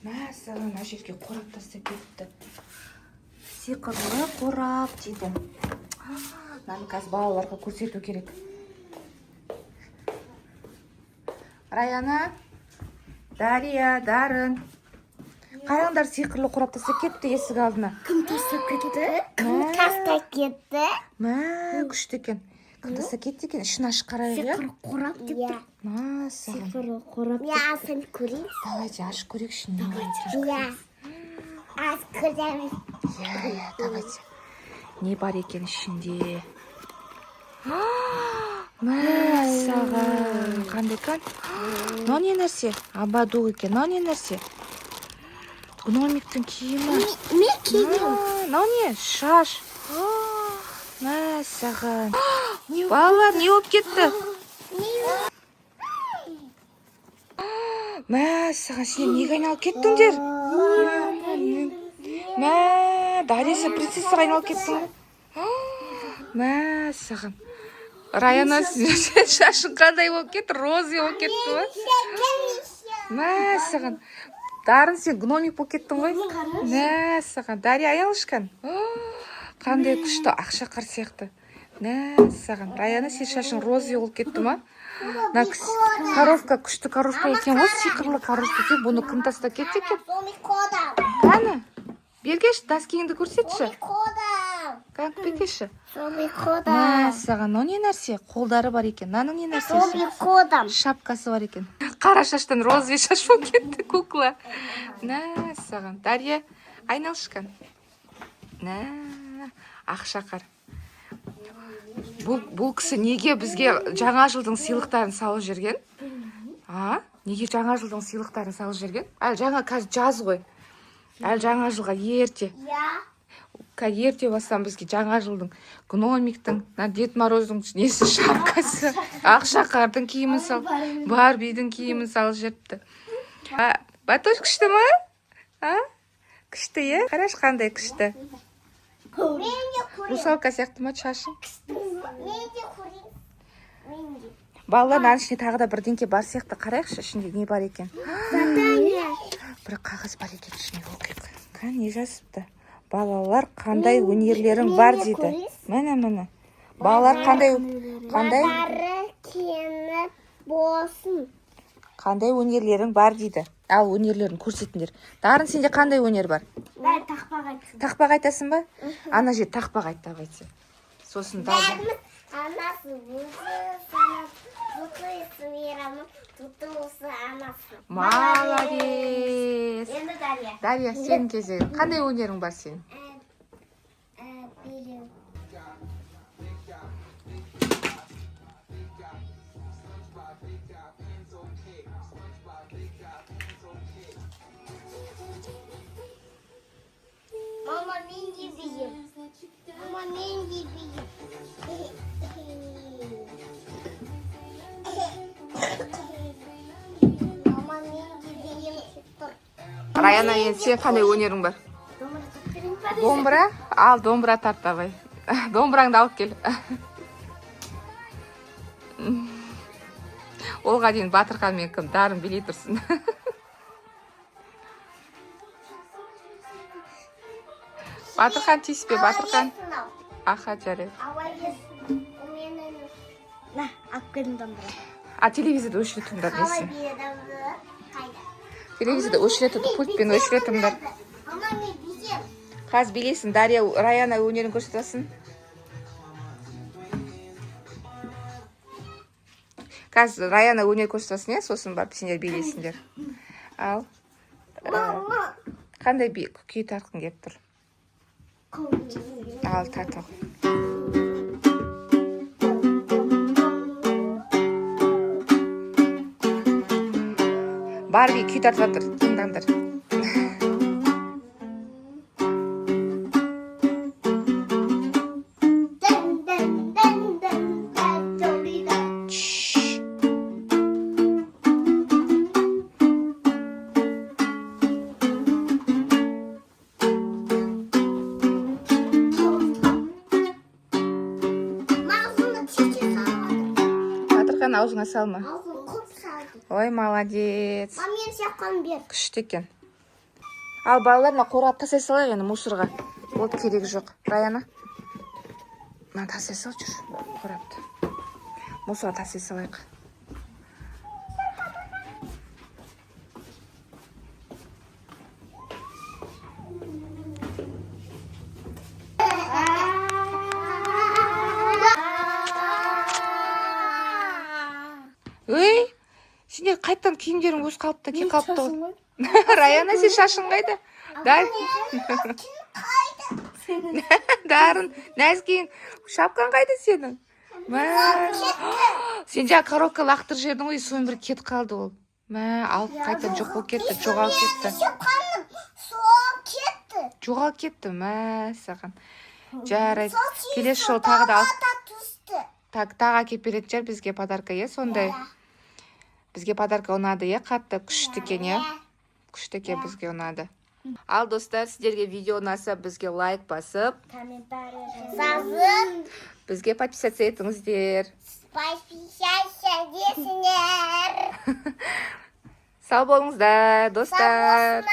Мәссаған, ана жерге қорап тастап кетті. Сиқырлы қорап дейді. Мынаны қазір балаларға көрсету керек. Раяна, Дария, Дарын. Қараңдар, сиқырлы қорап тастап кетті есік алдына. Кім тастап кетті? Кім тастап кетті? Мә, күшті екен. Кім тастап кетті екен? Ішін ашып қарайық, иә? Сиқырлы қорап деп тұр. Мәссаған. Сиқырлы қорап. Я сен көрейін. Давайте ашып көрейік ішін. Я. Аз көремін. Иә, давайте. Не бар екен ішінде? Мәссаған. Қандай екен? Мынау не нәрсе? Абадуқ екен. Мынау не нәрсе? Гномиктің киімі. Мен киемін. Мынау не? Шаш. Мәссаған. Балалар, не болып кетті? Мәссаған, сен неге айналып кеттіңдер? Дария, принцессаға айналып кеттің. Мәссаған. Раяна, сен шашың қандай болып кетті? Розы болып кетті ма? Мәссаған. Дарын, сен гномик болып кеттің ғой? Мәссаған. Дария, аялышқан. Қандай күшті ақшақар сияқты. Мәссаған. Раяна, сен шашың розы болып кетті ма? Коровка, күшті коровка екен ғой, сиқырлы коровка. Бұны кім тастап кетті екен? Қаны? Бергеш, даскеңді көрсетші. Как бергеші? Мәссаған, о не нәрсе? Қолдары бар екен. Наның не нәрсесі? Шапкасы бар екен. Қара шаштан розовый шаш болып кетті, кукла. Мәссаған. Дария, айналышқан. Ақшақар. Бұл кісі неге бізге жаңа жылдың сыйлықтарын салып жүрген? Неге жаңа жылдың сыйлықтарын салып жүрген? Әлі жаңа қазір жаз ғой. Әлі жаңа жылға ерте. Ерте бастан бізге жаңа жылдың гномиктің, Дед Мороздың несі шапкасы, ақшақардың киімін сал, Барбидің киімін салып жүріпті. Батош күшті ма? Күшті, е? Қараш қандай күшті. Русалка сияқты ма шашың? Балалар, аның ішіне тағы да бірдеңке бар сияқты. Қарайықшы, ішінде не бар екен? Бір қағаз бар екен ішіне оқиық. Не жазыпты? Балалар қандай өнерлерің бар дейді. Міне. Балалар қандай өнерлерің бар дейді. Ал өнерлерін көрсетіңдер. Дарын, сенде қандай өнер бар? Тақпақ айтсын. Тақпақ айтасың ба? Ана жер тақпақ айт, давайте. Сосын дады. Анасы тұтысы анасы. Молодец. Енді Дария. Дария, сен кезе. Қандай өнерің бар сен? Берем. Мама, мен де бейім. Мама, мен де бейім. Мама, мен де бейім. Раяна, енді сен қандай өнерің бар? Домбыра? Ал, домбыра тарт, давай. Домбыраңды алып кел. Олға дейін Батырхан мен кім? Дарын билей тұрсын. Батырхан тиіспе, Батырхан. Аха, жарайды. На, алып келдім домбыра. Телевизорды өшіретіңдер несі? Телевизорды өшіретіңдер, пультпен өшіретіңдер. Мама, мен бейім. Қазір билейсің, Дария, Раяна өнерін көрсетесің. Қазір Раяна өнер көрсетесің, сосын барып сендер билейсіңдер. Ал. Қандай күй тартқың келіп тұр? Ал, тартыл. Барби күй тартып жатыр, тыңдаңдар. Аузыңа салма. Аузын көп салды. Ой, молодец. Мам, мен саққан бер. Күшті екен. Ал балалар, мына қорап тастай салайық енді мусорға. Ол керек жоқ. Раяна. Мына тастай сал жүр. Қорапты. Мусорға тастай салайық. Өй, сендер қайттан киімдерің өз қалыпта, ке қалыпта ғой. Раяна, сен шашың қайда? Дарын, нәзгейін, шапқан қайда сенің? Сен жаңа коробка лақтыр жердің ғой, соның бір кет қалды ол. Алып қайтан жоқ болып кетті, жоғал кетті. Жоғал кетті, саған. Жарайды, келесі жол тағы да алып. Тағы әкеп беретін шығар бізге подарка, сондай. Бізге подарка ұнады, қатты күшті екен, күшті екен бізге ұнады. Ал достар, сіздерге видео ұнаса бізге лайк басып, бізге подписаться етіңіздер. Сау болыңыздар, достар.